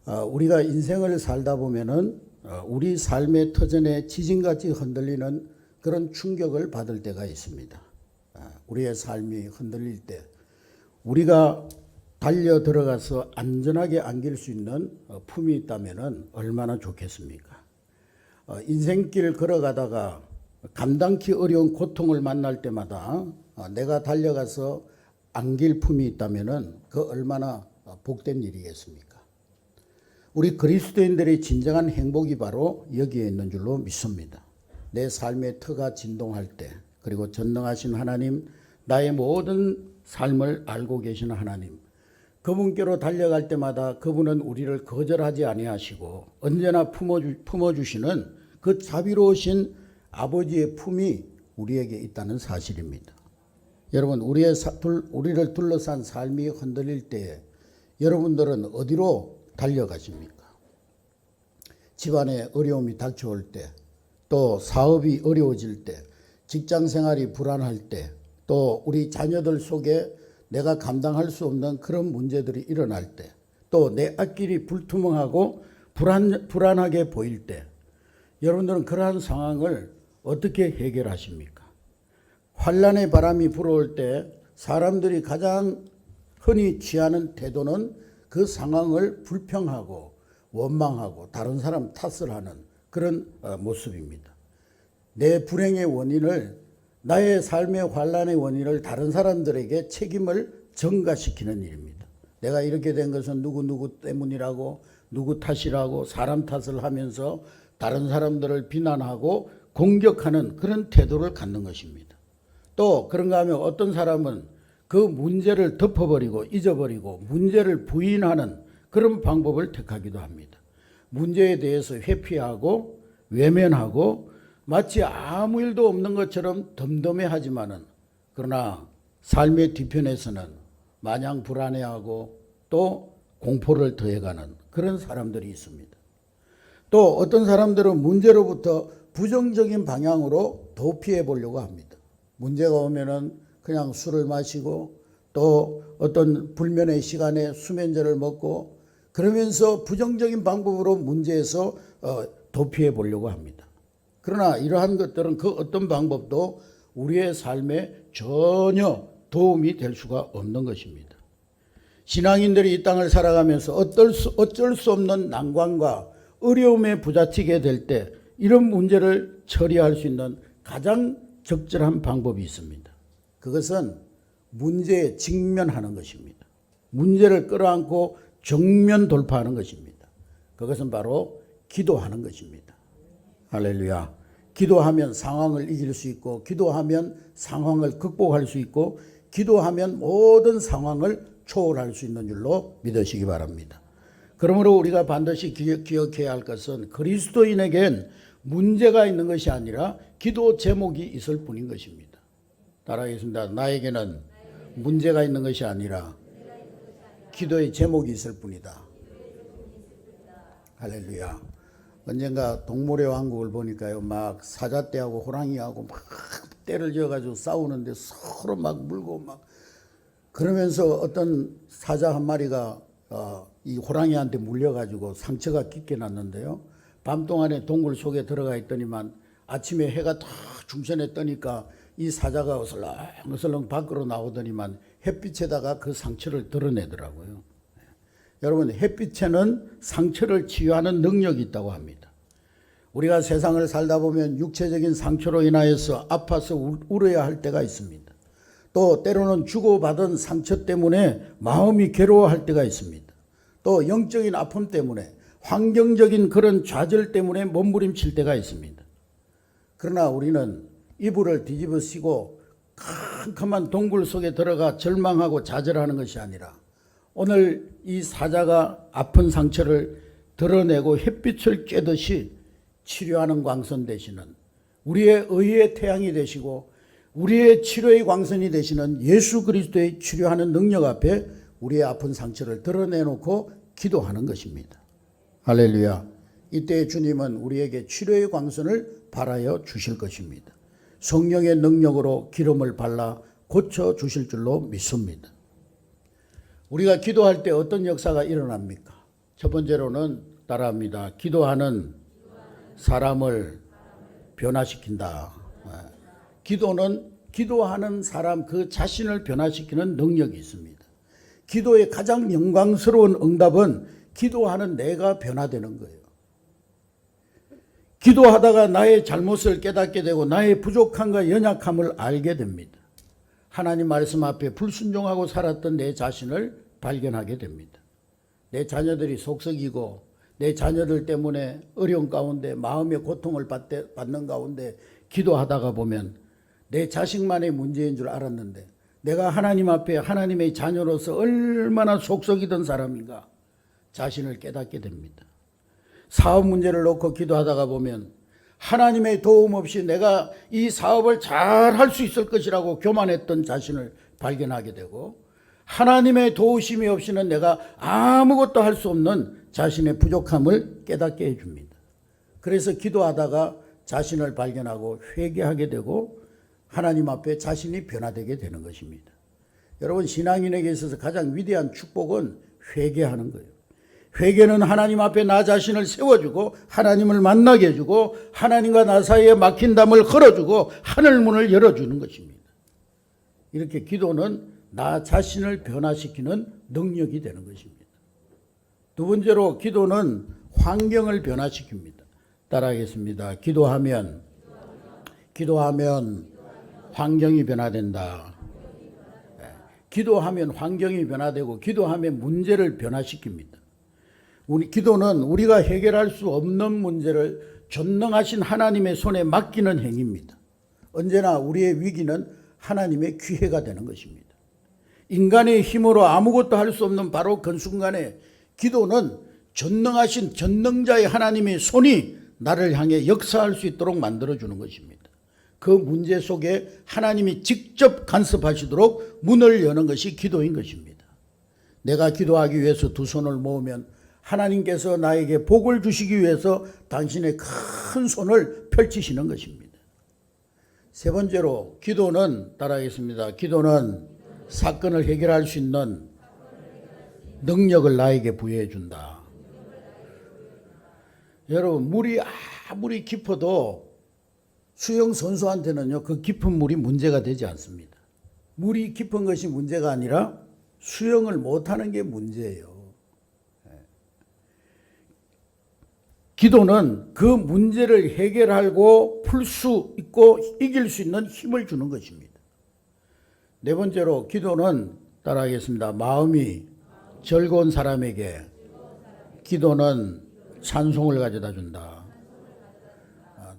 우리가 인생을 살다 보면은 우리 삶의 터전에 지진같이 흔들리는 그런 충격을 받을 때가 있습니다. 우리의 삶이 흔들릴 때 우리가 달려 들어가서 안전하게 안길 수 있는 품이 있다면은 얼마나 좋겠습니까? 인생길 걸어가다가 감당기 어려운 고통을 만날 때마다 내가 달려가서 안길 품이 있다면은 그 얼마나 복된 일이겠습니까? 우리 그리스도인들의 진정한 행복이 바로 여기에 있는 줄로 믿습니다. 내 삶의 터가 진동할 때, 그리고 전능하신 하나님, 나의 모든 삶을 알고 계시는 하나님, 그분께로 달려갈 때마다 그분은 우리를 거절하지 아니하시고 언제나 품어주시는 그 자비로우신 아버지의 품이 우리에게 있다는 사실입니다. 여러분, 우리를 둘러싼 삶이 흔들릴 때에 여러분들은 어디로 달려가십니까? 집안에 어려움이 닥쳐올 때, 또 사업이 어려워질 때, 직장 생활이 불안할 때, 또 우리 자녀들 속에 내가 감당할 수 없는 그런 문제들이 일어날 때, 또 내 앞길이 불투명하고 불안하게 보일 때, 여러분들은 그러한 상황을 어떻게 해결하십니까? 환란의 바람이 불어올 때 사람들이 가장 흔히 취하는 태도는 그 상황을 불평하고 원망하고 다른 사람 탓을 하는 그런 모습입니다. 내 불행의 원인을, 나의 삶의 환란의 원인을 다른 사람들에게 책임을 전가시키는 일입니다. 내가 이렇게 된 것은 누구 때문이라고, 누구 탓이라고 사람 탓을 하면서 다른 사람들을 비난하고 공격하는 그런 태도를 갖는 것입니다. 또 그런가 하면 어떤 사람은 그 문제를 덮어버리고 잊어버리고 문제를 부인하는 그런 방법을 택하기도 합니다. 문제에 대해서 회피하고 외면하고 마치 아무 일도 없는 것처럼 덤덤해하지만은, 그러나 삶의 뒤편에서는 마냥 불안해하고 또 공포를 더해가는 그런 사람들이 있습니다. 또 어떤 사람들은 문제로부터 부정적인 방향으로 도피해 보려고 합니다. 문제가 오면은 그냥 술을 마시고 또 어떤 불면의 시간에 수면제를 먹고 그러면서 부정적인 방법으로 문제에서 도피해 보려고 합니다. 그러나 이러한 것들은 그 어떤 방법도 우리의 삶에 전혀 도움이 될 수가 없는 것입니다. 신앙인들이 이 땅을 살아가면서 어쩔 수 없는 난관과 어려움에 부딪히게 될 때 이런 문제를 처리할 수 있는 가장 적절한 방법이 있습니다. 그것은 문제에 직면하는 것입니다. 문제를 끌어안고 정면 돌파하는 것입니다. 그것은 바로 기도하는 것입니다. 할렐루야. 기도하면 상황을 이길 수 있고, 기도하면 상황을 극복할 수 있고, 기도하면 모든 상황을 초월할 수 있는 줄로 믿으시기 바랍니다. 그러므로 우리가 반드시 기억해야 할 것은 그리스도인에겐 문제가 있는 것이 아니라 기도 제목이 있을 뿐인 것입니다. 따라하겠습니다. 나에게는 문제가 있는 것이 아니라 기도의 제목이 있을 뿐이다. 할렐루야. 언젠가 동물의 왕국을 보니까요, 막 사자떼하고 호랑이하고 막 떼를 지어가지고 싸우는데 서로 막 물고 막 그러면서 어떤 사자 한 마리가 이 호랑이한테 물려가지고 상처가 깊게 났는데요. 밤 동안에 동굴 속에 들어가 있더니만 아침에 해가 탁 중천에 뜨니까 이 사자가 어슬렁어슬렁 밖으로 나오더니만 햇빛에다가 그 상처를 드러내더라고요. 여러분, 햇빛에는 상처를 치유하는 능력이 있다고 합니다. 우리가 세상을 살다 보면 육체적인 상처로 인하여서 아파서 울어야 할 때가 있습니다. 또 때로는 주고받은 상처 때문에 마음이 괴로워할 때가 있습니다. 또 영적인 아픔 때문에, 환경적인 그런 좌절 때문에 몸부림칠 때가 있습니다. 그러나 우리는 이불을 뒤집어 쓰고 캄캄한 동굴 속에 들어가 절망하고 좌절하는 것이 아니라 오늘 이 사자가 아픈 상처를 드러내고 햇빛을 쬐듯이 치료하는 광선 되시는, 우리의 의의 태양이 되시고 우리의 치료의 광선이 되시는 예수 그리스도의 치료하는 능력 앞에 우리의 아픈 상처를 드러내놓고 기도하는 것입니다. 할렐루야. 이때 주님은 우리에게 치료의 광선을 발하여 주실 것입니다. 성령의 능력으로 기름을 발라 고쳐 주실 줄로 믿습니다. 우리가 기도할 때 어떤 역사가 일어납니까? 첫 번째로는 따라합니다. 기도하는 사람을 변화시킨다. 기도는 기도하는 사람 그 자신을 변화시키는 능력이 있습니다. 기도의 가장 영광스러운 응답은 기도하는 내가 변화되는 거예요. 기도하다가 나의 잘못을 깨닫게 되고 나의 부족함과 연약함을 알게 됩니다. 하나님 말씀 앞에 불순종하고 살았던 내 자신을 발견하게 됩니다. 내 자녀들이 속썩이고 내 자녀들 때문에 어려운 가운데 마음의 고통을 받는 가운데 기도하다가 보면 내 자식만의 문제인 줄 알았는데 내가 하나님 앞에 하나님의 자녀로서 얼마나 속썩이던 사람인가 자신을 깨닫게 됩니다. 사업 문제를 놓고 기도하다가 보면 하나님의 도움 없이 내가 이 사업을 잘 할 수 있을 것이라고 교만했던 자신을 발견하게 되고 하나님의 도우심이 없이는 내가 아무것도 할 수 없는 자신의 부족함을 깨닫게 해줍니다. 그래서 기도하다가 자신을 발견하고 회개하게 되고 하나님 앞에 자신이 변화되게 되는 것입니다. 여러분, 신앙인에게 있어서 가장 위대한 축복은 회개하는 거예요. 회개는 하나님 앞에 나 자신을 세워주고 하나님을 만나게 해주고 하나님과 나 사이에 막힌 담을 걸어주고 하늘 문을 열어주는 것입니다. 이렇게 기도는 나 자신을 변화시키는 능력이 되는 것입니다. 두 번째로 기도는 환경을 변화시킵니다. 따라하겠습니다. 기도하면 환경이 변화된다. 기도하면 환경이 변화되고 기도하면 문제를 변화시킵니다. 우리 기도는 우리가 해결할 수 없는 문제를 전능하신 하나님의 손에 맡기는 행위입니다. 언제나 우리의 위기는 하나님의 기회가 되는 것입니다. 인간의 힘으로 아무것도 할 수 없는 바로 그 순간에 기도는 전능하신 전능자의 하나님의 손이 나를 향해 역사할 수 있도록 만들어주는 것입니다. 그 문제 속에 하나님이 직접 간섭하시도록 문을 여는 것이 기도인 것입니다. 내가 기도하기 위해서 두 손을 모으면 하나님께서 나에게 복을 주시기 위해서 당신의 큰 손을 펼치시는 것입니다. 세 번째로 기도는 따라하겠습니다. 기도는 사건을 해결할 수 있는 능력을 나에게 부여해 준다. 여러분, 물이 아무리 깊어도 수영 선수한테는요, 그 깊은 물이 문제가 되지 않습니다. 물이 깊은 것이 문제가 아니라 수영을 못하는 게 문제예요. 기도는 그 문제를 해결하고 풀 수 있고 이길 수 있는 힘을 주는 것입니다. 네 번째로 기도는 따라하겠습니다. 마음이 즐거운 사람에게 기도는 찬송을 가져다 준다.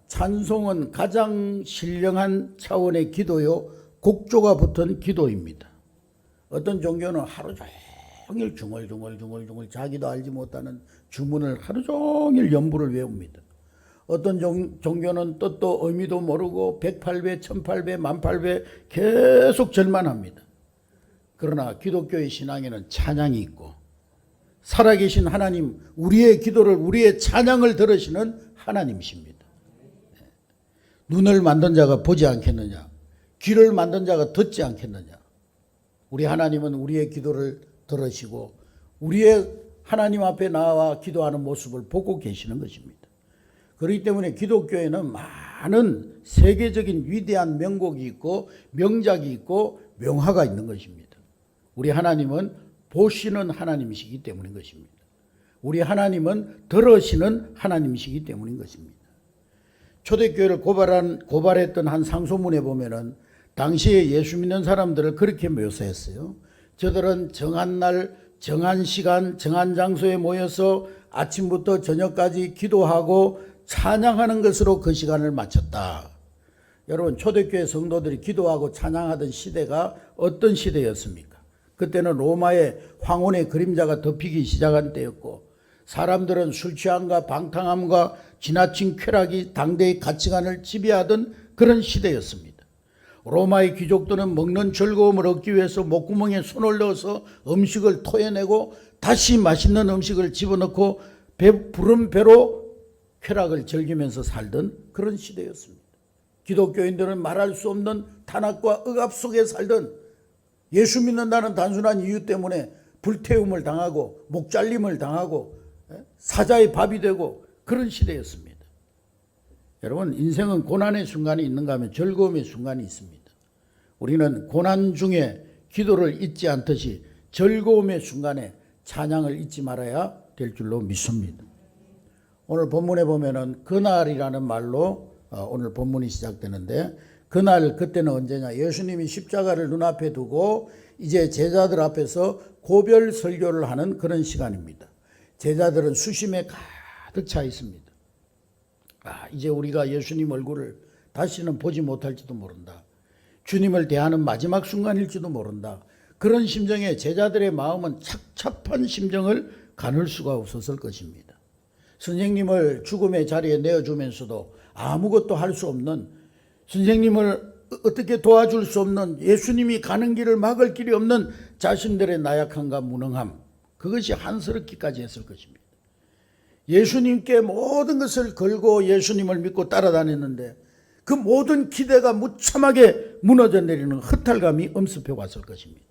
찬송은 가장 신령한 차원의 기도요, 곡조가 붙은 기도입니다. 어떤 종교는 하루 종일 중얼중얼 자기도 알지 못하는 주문을 하루 종일 연부를 외웁니다. 어떤 종교는 뜻도 의미도 모르고 108배, 1008배, 1008배 계속 절만 합니다. 그러나 기독교의 신앙에는 찬양이 있고 살아계신 하나님, 우리의 기도를, 우리의 찬양을 들으시는 하나님이십니다. 눈을 만든 자가 보지 않겠느냐? 귀를 만든 자가 듣지 않겠느냐? 우리 하나님은 우리의 기도를 들으시고 우리의 하나님 앞에 나와 기도하는 모습을 보고 계시는 것입니다. 그렇기 때문에 기독교에는 많은 세계적인 위대한 명곡이 있고 명작이 있고 명화가 있는 것입니다. 우리 하나님은 보시는 하나님이시기 때문인 것입니다. 우리 하나님은 들으시는 하나님이시기 때문인 것입니다. 초대교회를 고발했던 한 상소문에 보면은 당시에 예수 믿는 사람들을 그렇게 묘사했어요. 저들은 정한 날, 정한 시간, 정한 장소에 모여서 아침부터 저녁까지 기도하고 찬양하는 것으로 그 시간을 마쳤다. 여러분, 초대교회 성도들이 기도하고 찬양하던 시대가 어떤 시대였습니까? 그때는 로마의 황혼의 그림자가 덮이기 시작한 때였고 사람들은 술 취함과 방탕함과 지나친 쾌락이 당대의 가치관을 지배하던 그런 시대였습니다. 로마의 귀족들은 먹는 즐거움을 얻기 위해서 목구멍에 손을 넣어서 음식을 토해내고 다시 맛있는 음식을 집어넣고 부른 배로 쾌락을 즐기면서 살던 그런 시대였습니다. 기독교인들은 말할 수 없는 탄압과 억압 속에 살던, 예수 믿는다는 단순한 이유 때문에 불태움을 당하고 목잘림을 당하고 사자의 밥이 되고 그런 시대였습니다. 여러분, 인생은 고난의 순간이 있는가 하면 즐거움의 순간이 있습니다. 우리는 고난 중에 기도를 잊지 않듯이 즐거움의 순간에 찬양을 잊지 말아야 될 줄로 믿습니다. 오늘 본문에 보면은 그날이라는 말로 오늘 본문이 시작되는데, 그날, 그때는 언제냐? 예수님이 십자가를 눈앞에 두고 이제 제자들 앞에서 고별 설교를 하는 그런 시간입니다. 제자들은 수심에 가득 차 있습니다. 이제 우리가 예수님 얼굴을 다시는 보지 못할지도 모른다. 주님을 대하는 마지막 순간일지도 모른다. 그런 심정에 제자들의 마음은 착잡한 심정을 가눌 수가 없었을 것입니다. 선생님을 죽음의 자리에 내어주면서도 아무것도 할 수 없는, 선생님을 어떻게 도와줄 수 없는, 예수님이 가는 길을 막을 길이 없는 자신들의 나약함과 무능함, 그것이 한스럽기까지 했을 것입니다. 예수님께 모든 것을 걸고 예수님을 믿고 따라다녔는데 그 모든 기대가 무참하게 무너져 내리는 허탈감이 엄습해 왔을 것입니다.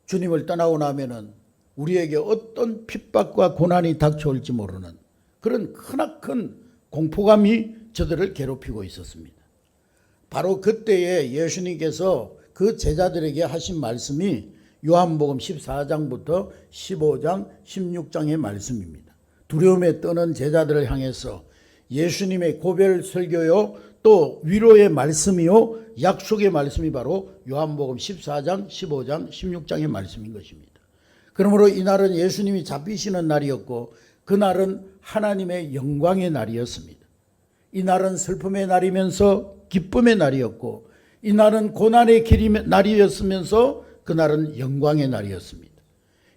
주님을 떠나고 나면은 우리에게 어떤 핍박과 고난이 닥쳐올지 모르는 그런 크나큰 공포감이 저들을 괴롭히고 있었습니다. 바로 그때에 예수님께서 그 제자들에게 하신 말씀이 요한복음 14장부터 15장, 16장의 말씀입니다. 두려움에 떠는 제자들을 향해서 예수님의 고별 설교요, 또 위로의 말씀이요, 약속의 말씀이 바로 요한복음 14장, 15장, 16장의 말씀인 것입니다. 그러므로 이날은 예수님이 잡히시는 날이었고 그날은 하나님의 영광의 날이었습니다. 이날은 슬픔의 날이면서 기쁨의 날이었고 이날은 고난의 날이었으면서 그날은 영광의 날이었습니다.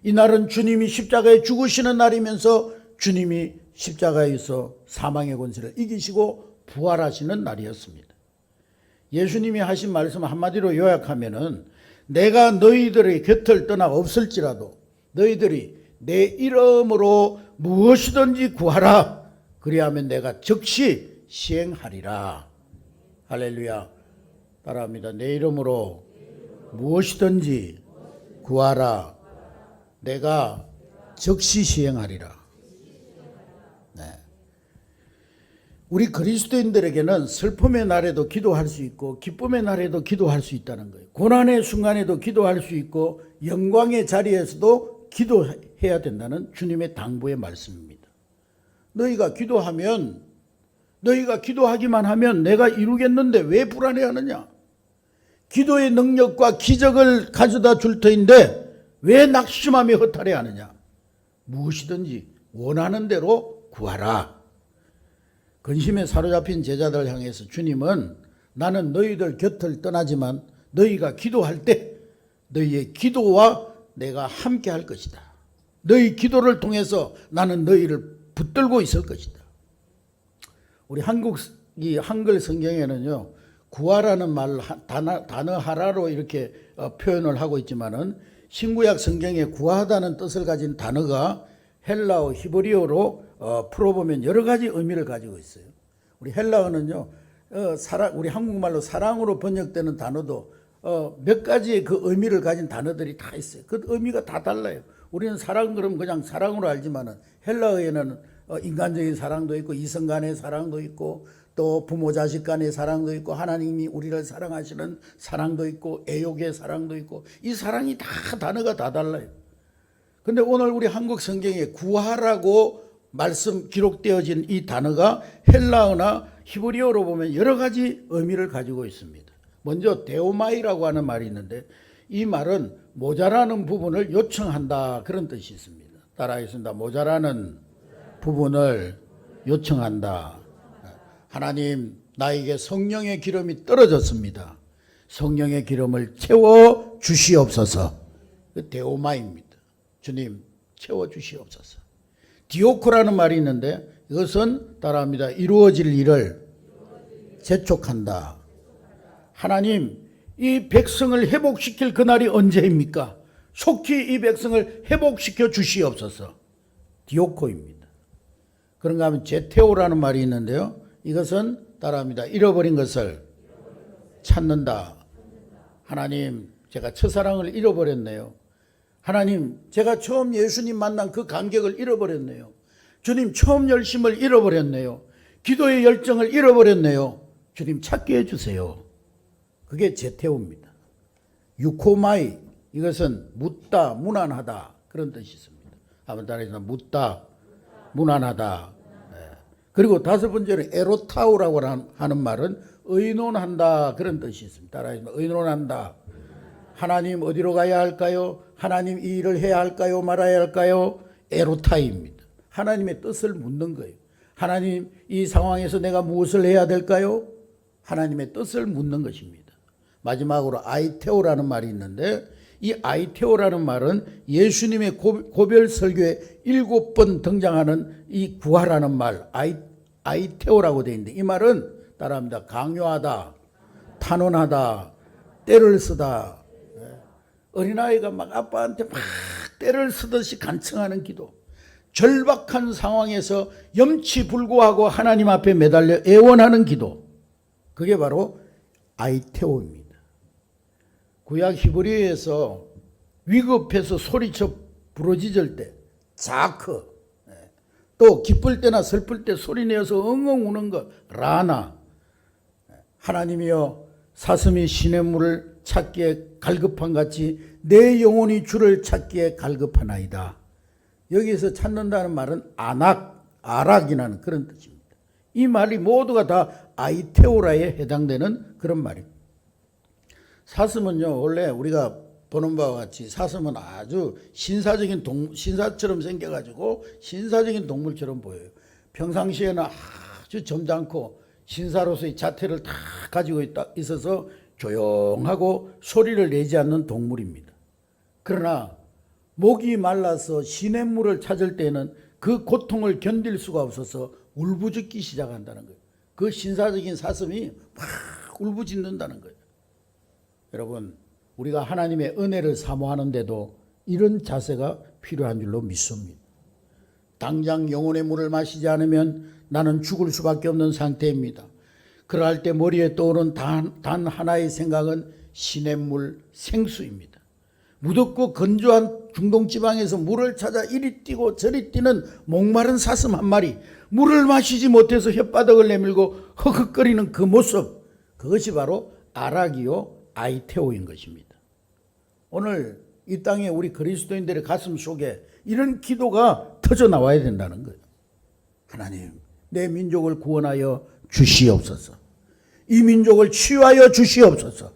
이날은 주님이 십자가에 죽으시는 날이면서 주님이 십자가에서 사망의 권세를 이기시고 부활하시는 날이었습니다. 예수님이 하신 말씀 한마디로 요약하면은, 내가 너희들의 곁을 떠나 없을지라도 너희들이 내 이름으로 무엇이든지 구하라. 그리하면 내가 즉시 시행하리라. 할렐루야. 따라합니다. 내 이름으로 무엇이든지 구하라. 내가 즉시 시행하리라. 네. 우리 그리스도인들에게는 슬픔의 날에도 기도할 수 있고 기쁨의 날에도 기도할 수 있다는 거예요. 고난의 순간에도 기도할 수 있고 영광의 자리에서도 기도해야 된다는 주님의 당부의 말씀입니다. 너희가 기도하기만 하면 내가 이루겠는데 왜 불안해하느냐? 기도의 능력과 기적을 가져다 줄 터인데 왜 낙심하며 허탈해하느냐? 무엇이든지 원하는 대로 구하라. 근심에 사로잡힌 제자들을 향해서 주님은, 나는 너희들 곁을 떠나지만 너희가 기도할 때 너희의 기도와 내가 함께 할 것이다. 너희 기도를 통해서 나는 너희를 붙들고 있을 것이다. 우리 한글 성경에는요, 구하라는 말 단어 하나로 이렇게 표현을 하고 있지만은 신구약 성경에 구하다는 뜻을 가진 단어가 헬라어, 히브리어로 풀어보면 여러 가지 의미를 가지고 있어요. 우리 헬라어는요, 우리 한국말로 사랑으로 번역되는 단어도 몇 가지의 그 의미를 가진 단어들이 다 있어요. 그 의미가 다 달라요. 우리는 사랑 그러면 그냥 사랑으로 알지만은 헬라어에는 인간적인 사랑도 있고 이성 간의 사랑도 있고 또 부모 자식 간의 사랑도 있고 하나님이 우리를 사랑하시는 사랑도 있고 애욕의 사랑도 있고, 이 사랑이 다 단어가 다 달라요. 근데 오늘 우리 한국 성경에 구하라고 말씀 기록되어진 이 단어가 헬라어나 히브리어로 보면 여러 가지 의미를 가지고 있습니다. 먼저 데오마이라고 하는 말이 있는데 이 말은 모자라는 부분을 요청한다, 그런 뜻이 있습니다. 따라하겠습니다. 모자라는 부분을 요청한다. 하나님, 나에게 성령의 기름이 떨어졌습니다. 성령의 기름을 채워 주시옵소서. 데오마입니다. 주님, 채워 주시옵소서. 디오코라는 말이 있는데 이것은 따라합니다. 이루어질 일을 재촉한다. 하나님, 이 백성을 회복시킬 그날이 언제입니까? 속히 이 백성을 회복시켜 주시옵소서. 디오코입니다. 그런가 하면 제테오라는 말이 있는데요, 이것은 따라합니다. 잃어버린 것을 찾는다. 하나님, 제가 첫사랑을 잃어버렸네요. 하나님, 제가 처음 예수님 만난 그 감격을 잃어버렸네요. 주님 처음 열심을 잃어버렸네요. 기도의 열정을 잃어버렸네요. 주님 찾게 해주세요. 그게 제태오입니다. 유코마이, 이것은 묻다, 무난하다 그런 뜻이 있습니다. 한번 따라해서 묻다, 무난하다. 그리고 다섯 번째는 에로타우라고 하는 말은 의논한다 그런 뜻이 있습니다. 따라해서 의논한다. 하나님 어디로 가야 할까요? 하나님 이 일을 해야 할까요? 말아야 할까요? 에로타입니다. 하나님의 뜻을 묻는 거예요. 하나님 이 상황에서 내가 무엇을 해야 될까요? 하나님의 뜻을 묻는 것입니다. 마지막으로 아이테오라는 말이 있는데 이 아이테오라는 말은 예수님의 고별 설교에 7번 등장하는 이 구하라는 말 아이테오라고 되어 있는데 이 말은 따라합니다. 강요하다, 탄원하다, 때를 쓰다. 어린아이가 막 아빠한테 막 때를 쓰듯이 간청하는 기도. 절박한 상황에서 염치불고하고 하나님 앞에 매달려 애원하는 기도. 그게 바로 아이테오입니다. 구약 히브리어에서 위급해서 소리쳐 부르짖을 때 자크, 또 기쁠 때나 슬플 때 소리내어서 엉엉 우는 것 라나. 하나님이여 사슴이 시냇물을 찾기에 갈급한 같이 내 영혼이 주를 찾기에 갈급하나이다. 여기에서 찾는다는 말은 아락이라는 그런 뜻입니다. 이 말이 모두가 다 아이테오라에 해당되는 그런 말입니다. 사슴은요, 원래 우리가 보는 바와 같이 사슴은 아주 신사처럼 생겨가지고 신사적인 동물처럼 보여요. 평상시에는 아주 점잖고 신사로서의 자태를 다 가지고 있어서 조용하고 소리를 내지 않는 동물입니다. 그러나 목이 말라서 시냇물을 찾을 때는 그 고통을 견딜 수가 없어서 울부짖기 시작한다는 거예요. 그 신사적인 사슴이 막 울부짖는다는 거예요. 여러분, 우리가 하나님의 은혜를 사모하는데도 이런 자세가 필요한 줄로 믿습니다. 당장 영혼의 물을 마시지 않으면 나는 죽을 수밖에 없는 상태입니다. 그럴 때 머리에 떠오른 단 하나의 생각은 시냇물 생수입니다. 무덥고 건조한 중동지방에서 물을 찾아 이리 뛰고 저리 뛰는 목마른 사슴 한 마리, 물을 마시지 못해서 혓바닥을 내밀고 허걱거리는 그 모습, 그것이 바로 아락이요 아이테오인 것입니다. 오늘 이 땅에 우리 그리스도인들의 가슴 속에 이런 기도가 터져 나와야 된다는 거예요. 하나님, 내 민족을 구원하여 주시옵소서. 이 민족을 치유하여 주시옵소서.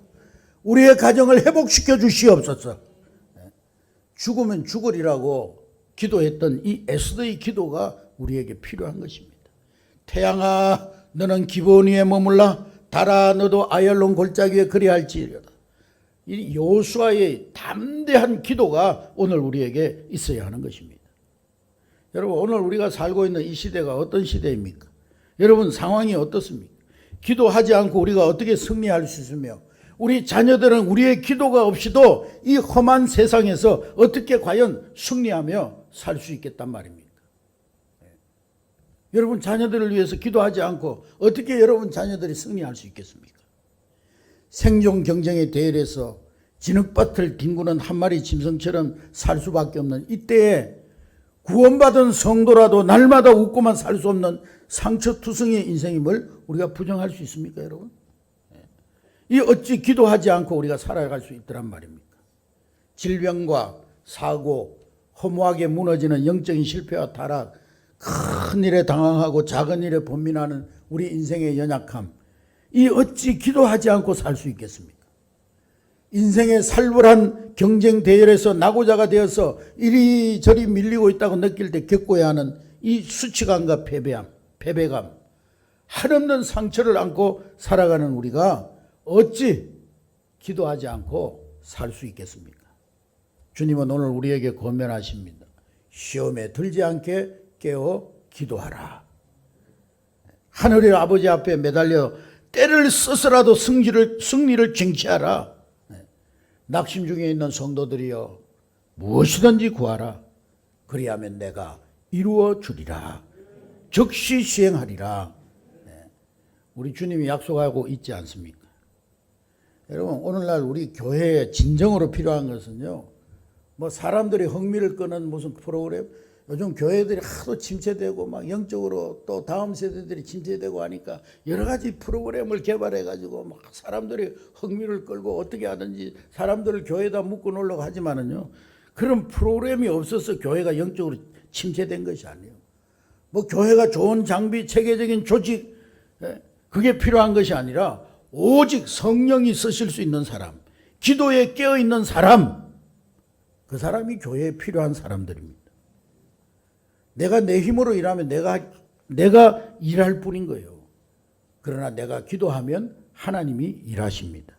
우리의 가정을 회복시켜 주시옵소서. 죽으면 죽으리라고 기도했던 이 에스더의 기도가 우리에게 필요한 것입니다. 태양아, 너는 기브온 위에 머물라. 달아, 너도 아얄론 골짜기 위에 그리할지어다. 이 여호수아의 담대한 기도가 오늘 우리에게 있어야 하는 것입니다. 여러분, 오늘 우리가 살고 있는 이 시대가 어떤 시대입니까? 여러분, 상황이 어떻습니까? 기도하지 않고 우리가 어떻게 승리할 수 있으며 우리 자녀들은 우리의 기도가 없이도 이 험한 세상에서 어떻게 과연 승리하며 살 수 있겠단 말입니까? 여러분, 자녀들을 위해서 기도하지 않고 어떻게 여러분 자녀들이 승리할 수 있겠습니까? 생존 경쟁의 대열에서 진흙밭을 뒹구는 한 마리 짐승처럼 살 수밖에 없는 이때에 구원받은 성도라도 날마다 웃고만 살 수 없는 상처투성이의 인생임을 우리가 부정할 수 있습니까, 여러분? 이 어찌 기도하지 않고 우리가 살아갈 수 있더란 말입니까? 질병과 사고, 허무하게 무너지는 영적인 실패와 타락, 큰 일에 당황하고 작은 일에 번민하는 우리 인생의 연약함, 이 어찌 기도하지 않고 살 수 있겠습니까? 인생의 살벌한 경쟁 대열에서 낙오자가 되어서 이리저리 밀리고 있다고 느낄 때 겪어야 하는 이 수치감과 패배감, 한없는 상처를 안고 살아가는 우리가 어찌 기도하지 않고 살 수 있겠습니까? 주님은 오늘 우리에게 권면하십니다. 시험에 들지 않게 깨어 기도하라. 하늘의 아버지 앞에 매달려 때를 써서라도 승리를 쟁취하라. 낙심 중에 있는 성도들이여, 무엇이든지 구하라. 그리하면 내가 이루어 주리라. 즉시 시행하리라. 우리 주님이 약속하고 있지 않습니까? 여러분, 오늘날 우리 교회에 진정으로 필요한 것은요, 뭐 사람들이 흥미를 끄는 무슨 프로그램, 요즘 교회들이 하도 침체되고 막 영적으로 또 다음 세대들이 침체되고 하니까 여러 가지 프로그램을 개발해 가지고 막 사람들이 흥미를 끌고 어떻게 하든지 사람들을 교회에다 묶어 놓으려고 하지만은요, 그런 프로그램이 없어서 교회가 영적으로 침체된 것이 아니에요. 뭐 교회가 좋은 장비, 체계적인 조직, 그게 필요한 것이 아니라 오직 성령이 쓰실 수 있는 사람, 기도에 깨어 있는 사람, 그 사람이 교회에 필요한 사람들입니다. 내가 내 힘으로 일하면 내가 일할 뿐인 거예요. 그러나 내가 기도하면 하나님이 일하십니다.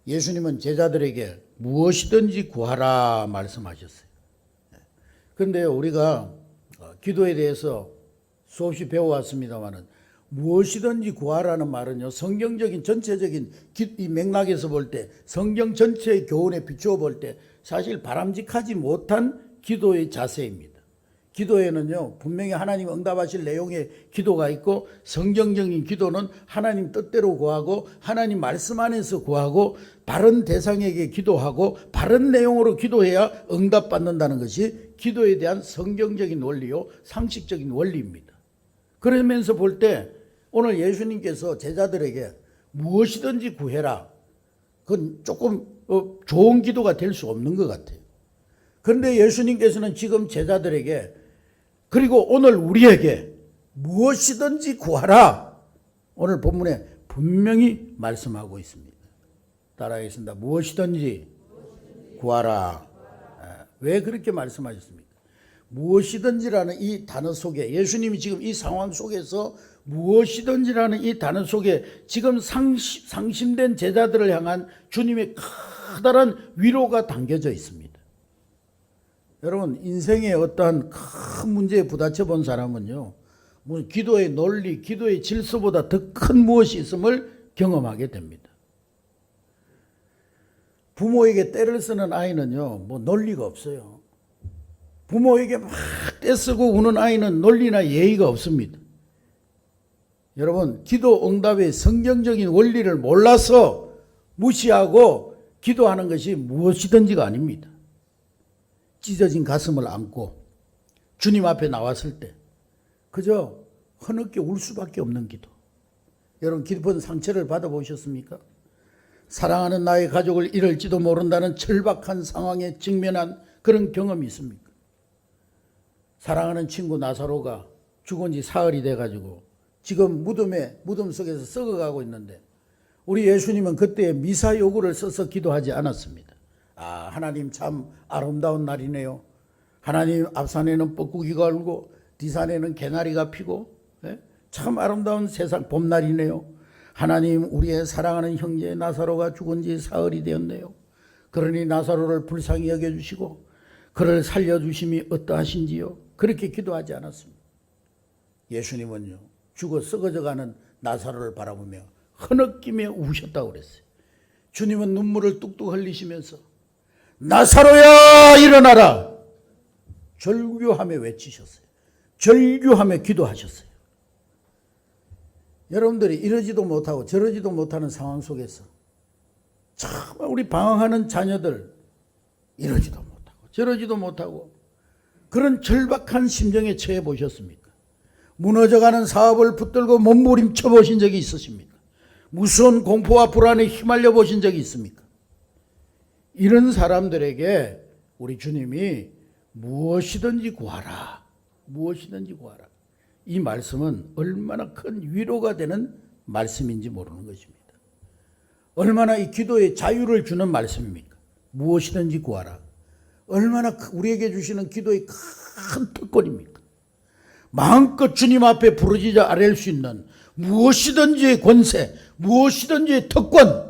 예수님은 제자들에게 무엇이든지 구하라 말씀하셨어요. 그런데 우리가 기도에 대해서 수없이 배워왔습니다마는 무엇이든지 구하라는 말은요, 성경적인 전체적인 이 맥락에서 볼 때, 성경 전체의 교훈에 비추어 볼 때 사실 바람직하지 못한 기도의 자세입니다. 기도에는요, 분명히 하나님 응답하실 내용의 기도가 있고, 성경적인 기도는 하나님 뜻대로 구하고 하나님 말씀 안에서 구하고 바른 대상에게 기도하고 바른 내용으로 기도해야 응답받는다는 것이 기도에 대한 성경적인 원리요, 상식적인 원리입니다. 그러면서 볼 때 오늘 예수님께서 제자들에게 무엇이든지 구해라, 그건 조금 좋은 기도가 될 수 없는 것 같아요. 그런데 예수님께서는 지금 제자들에게, 그리고 오늘 우리에게 무엇이든지 구하라, 오늘 본문에 분명히 말씀하고 있습니다. 따라하겠습니다. 무엇이든지 구하라. 왜 그렇게 말씀하셨습니까? 무엇이든지라는 이 단어 속에, 예수님이 지금 이 상황 속에서 무엇이든지라는 이 단어 속에 지금 상심된 제자들을 향한 주님의 커다란 위로가 담겨져 있습니다. 여러분, 인생의 어떠한 큰 문제에 부딪혀 본 사람은요, 기도의 논리, 기도의 질서보다 더 큰 무엇이 있음을 경험하게 됩니다. 부모에게 떼를 쓰는 아이는요, 뭐 논리가 없어요. 부모에게 막 떼쓰고 우는 아이는 논리나 예의가 없습니다. 여러분, 기도 응답의 성경적인 원리를 몰라서 무시하고 기도하는 것이 무엇이든지가 아닙니다. 찢어진 가슴을 안고 주님 앞에 나왔을 때 그저 흐느껴 울 수밖에 없는 기도. 여러분, 깊은 상처를 받아보셨습니까? 사랑하는 나의 가족을 잃을지도 모른다는 절박한 상황에 직면한 그런 경험이 있습니까? 사랑하는 친구 나사로가 죽은 지 사흘이 돼가지고 지금 무덤 속에서 썩어가고 있는데, 우리 예수님은 그때 미사 요구를 써서 기도하지 않았습니다. 하나님 참 아름다운 날이네요. 하나님, 앞산에는 뻐꾸기가 울고 뒤산에는 개나리가 피고, 참 아름다운 세상 봄날이네요. 하나님, 우리의 사랑하는 형제 나사로가 죽은 지 사흘이 되었네요. 그러니 나사로를 불쌍히 여겨주시고 그를 살려주심이 어떠하신지요? 그렇게 기도하지 않았습니다. 예수님은요, 죽어 썩어져가는 나사로를 바라보며 흐느끼며 우셨다고 그랬어요. 주님은 눈물을 뚝뚝 흘리시면서 나사로야 일어나라, 절규하며 외치셨어요. 절규하며 기도하셨어요. 여러분들이 이러지도 못하고 저러지도 못하는 상황 속에서 정말 우리 방황하는 자녀들 이러지도 못하고 저러지도 못하고 그런 절박한 심정에 처해 보셨습니까? 무너져가는 사업을 붙들고 몸부림쳐 보신 적이 있으십니까? 무서운 공포와 불안에 휘말려 보신 적이 있습니까? 이런 사람들에게 우리 주님이 무엇이든지 구하라, 무엇이든지 구하라, 이 말씀은 얼마나 큰 위로가 되는 말씀인지 모르는 것입니다. 얼마나 이 기도에 자유를 주는 말씀입니까? 무엇이든지 구하라. 얼마나 우리에게 주시는 기도의 큰 특권입니까? 마음껏 주님 앞에 부르짖어 아뢰일 수 있는 무엇이든지의 권세, 무엇이든지의 특권.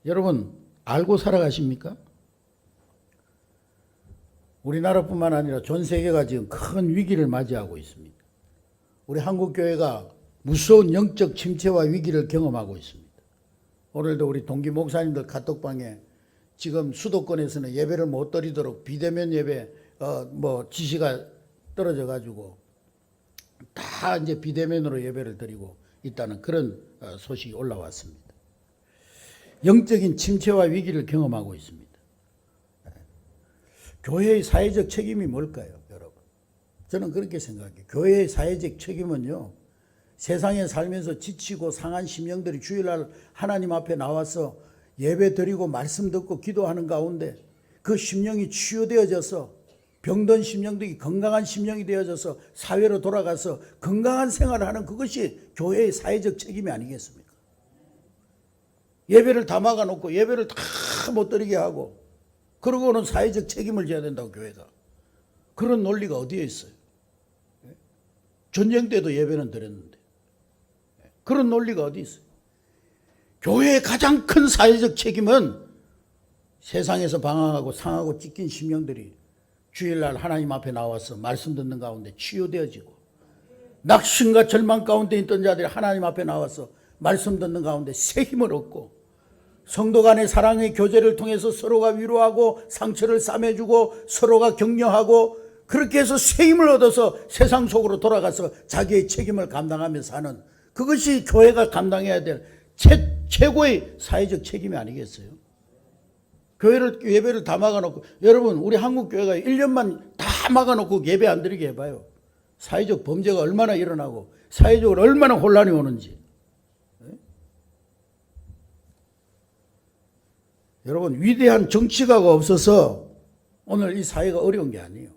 여러분, 알고 살아가십니까? 우리나라뿐만 아니라 전 세계가 지금 큰 위기를 맞이하고 있습니다. 우리 한국교회가 무서운 영적 침체와 위기를 경험하고 있습니다. 오늘도 우리 동기 목사님들 카톡방에 지금 수도권에서는 예배를 못 드리도록 비대면 예배 지시가 떨어져 가지고 다 이제 비대면으로 예배를 드리고 있다는 그런 소식이 올라왔습니다. 영적인 침체와 위기를 경험하고 있습니다. 교회의 사회적 책임이 뭘까요, 여러분? 저는 그렇게 생각해요. 교회의 사회적 책임은요, 세상에 살면서 지치고 상한 심령들이 주일날 하나님 앞에 나와서 예배 드리고 말씀 듣고 기도하는 가운데 그 심령이 치유되어져서 병든 심령들이 건강한 심령이 되어져서 사회로 돌아가서 건강한 생활을 하는 그것이 교회의 사회적 책임이 아니겠습니까? 예배를 다 막아놓고 예배를 다 못 드리게 하고 그러고는 사회적 책임을 져야 된다고 교회가. 그런 논리가 어디에 있어요? 전쟁 때도 예배는 드렸는데 그런 논리가 어디 있어요? 교회의 가장 큰 사회적 책임은 세상에서 방황하고 상하고 찢긴 심령들이 주일날 하나님 앞에 나와서 말씀 듣는 가운데 치유되어지고 낙심과 절망 가운데 있던 자들이 하나님 앞에 나와서 말씀 듣는 가운데 새 힘을 얻고 성도 간의 사랑의 교제를 통해서 서로가 위로하고 상처를 싸매주고 서로가 격려하고 그렇게 해서 새 힘을 얻어서 세상 속으로 돌아가서 자기의 책임을 감당하며 사는 그것이 교회가 감당해야 될 최고의 사회적 책임이 아니겠어요? 예배를 다 막아놓고 여러분 우리 한국교회가 1년만 다 막아놓고 예배 안 드리게 해봐요. 사회적 범죄가 얼마나 일어나고 사회적으로 얼마나 혼란이 오는지. 여러분 위대한 정치가가 없어서 오늘 이 사회가 어려운 게 아니에요.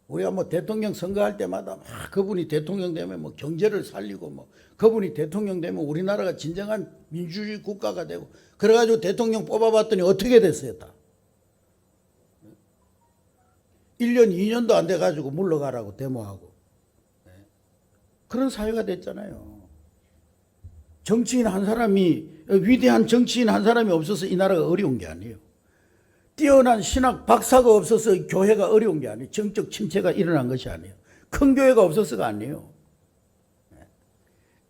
우리가 뭐 대통령 선거할 때마다 막 그분이 대통령 되면 뭐 경제를 살리고 뭐 그분이 대통령 되면 우리나라가 진정한 민주주의 국가가 되고 그래가지고 대통령 뽑아봤더니 어떻게 됐어요 다. 1년 2년도 안 돼가지고 물러가라고 데모하고 그런 사회가 됐잖아요. 정치인 한 사람이 위대한 정치인 한 사람이 없어서 이 나라가 어려운 게 아니에요. 뛰어난 신학 박사가 없어서 교회가 어려운 게 아니에요. 정적 침체가 일어난 것이 아니에요. 큰 교회가 없어서가 아니에요.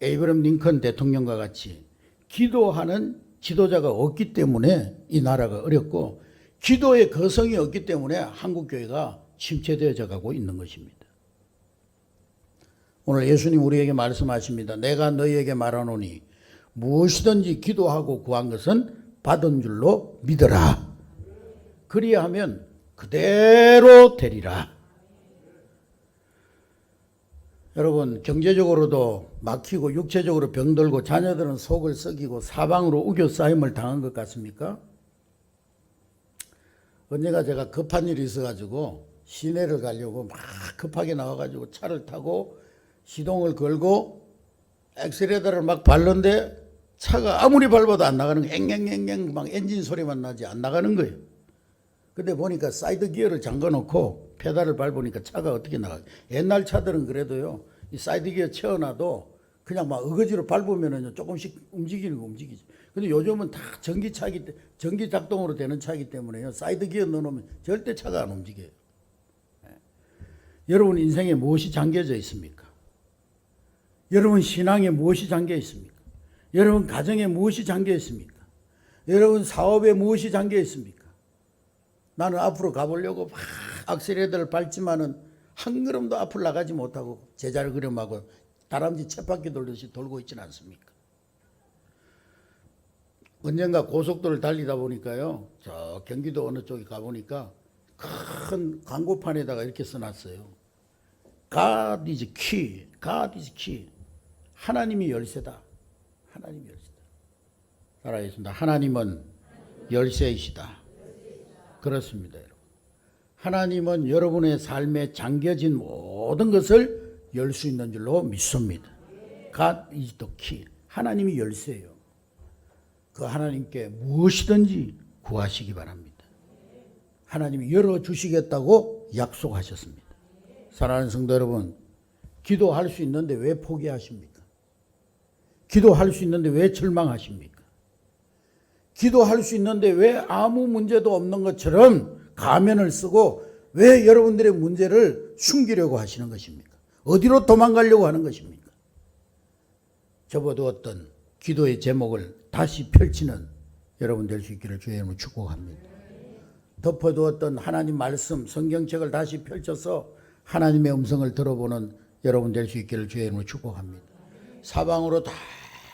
에이브럼 링컨 대통령과 같이 기도하는 지도자가 없기 때문에 이 나라가 어렵고 기도의 거성이 없기 때문에 한국교회가 침체되어져 가고 있는 것입니다. 오늘 예수님 우리에게 말씀하십니다. 내가 너희에게 말하노니 무엇이든지 기도하고 구한 것은 받은 줄로 믿어라. 그리하면 그대로 되리라. 여러분 경제적으로도 막히고 육체적으로 병들고 자녀들은 속을 썩이고 사방으로 우겨싸임을 당한 것 같습니까? 언젠가 제가 급한 일이 있어가지고 시내를 가려고 막 급하게 나와가지고 차를 타고 시동을 걸고 엑셀레이터를 막 밟는데 차가 아무리 밟아도 안 나가는 거예요. 앵앵앵앵 막 엔진 소리만 나지 안 나가는 거예요. 근데 보니까 사이드 기어를 잠궈놓고 페달을 밟으니까 차가 어떻게 나가요. 옛날 차들은 그래도요 이 사이드 기어 채워놔도 그냥 막 어거지로 밟으면은 조금씩 움직이는 거 움직이지. 근데 요즘은 다 전기차기 전기 작동으로 되는 차이기 때문에요 사이드 기어 넣어놓으면 절대 차가 안 움직여요. 여러분 인생에 무엇이 잠겨져 있습니까? 여러분 신앙에 무엇이 잠겨 있습니까? 여러분 가정에 무엇이 잠겨 있습니까? 여러분 사업에 무엇이 잠겨 있습니까? 나는 앞으로 가보려고 막 악셀레이터를 밟지만은 한 걸음도 앞을 나가지 못하고 제자를 그려마고 다람쥐 쳇바퀴 돌듯이 돌고 있지는 않습니까? 언젠가 고속도로를 달리다 보니까요 저 경기도 어느 쪽에 가보니까 큰 광고판에다가 이렇게 써놨어요. God is key. God is key. 하나님이 열쇠다. 하나님이 열쇠다. 따라하겠습니다. 하나님은 열쇠이시다. 그렇습니다, 여러분. 하나님은 여러분의 삶에 잠겨진 모든 것을 열 수 있는 줄로 믿습니다. God is the key. 하나님이 열쇠예요. 그 하나님께 무엇이든지 구하시기 바랍니다. 하나님이 열어주시겠다고 약속하셨습니다. 사랑하는 성도 여러분, 기도할 수 있는데 왜 포기하십니까? 기도할 수 있는데 왜 절망하십니까? 기도할 수 있는데 왜 아무 문제도 없는 것처럼 가면을 쓰고 왜 여러분들의 문제를 숨기려고 하시는 것입니까? 어디로 도망가려고 하는 것입니까? 접어두었던 기도의 제목을 다시 펼치는 여러분 될 수 있기를 주의 이름으로 축복합니다. 덮어두었던 하나님 말씀 성경책을 다시 펼쳐서 하나님의 음성을 들어보는 여러분 될 수 있기를 주의 이름으로 축복합니다. 사방으로 다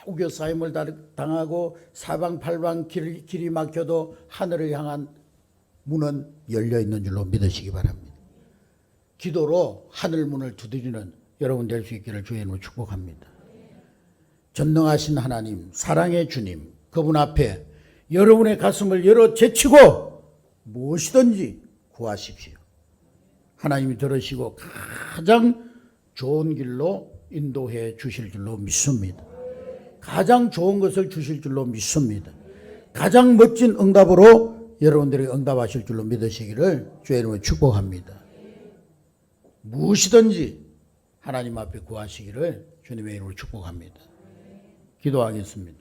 우겨싸임을 당하고 사방팔방 길이 막혀도 하늘을 향한 문은 열려 있는 줄로 믿으시기 바랍니다. 기도로 하늘 문을 두드리는 여러분 될 수 있기를 주의 이름으로 축복합니다. 전능하신 하나님, 사랑의 주님, 그분 앞에 여러분의 가슴을 열어 제치고 무엇이든지 구하십시오. 하나님이 들으시고 가장 좋은 길로 인도해 주실 줄로 믿습니다. 가장 좋은 것을 주실 줄로 믿습니다. 가장 멋진 응답으로 여러분들이 응답하실 줄로 믿으시기를 주의 이름으로 축복합니다. 무엇이든지 하나님 앞에 구하시기를 주님의 이름으로 축복합니다. 기도하겠습니다.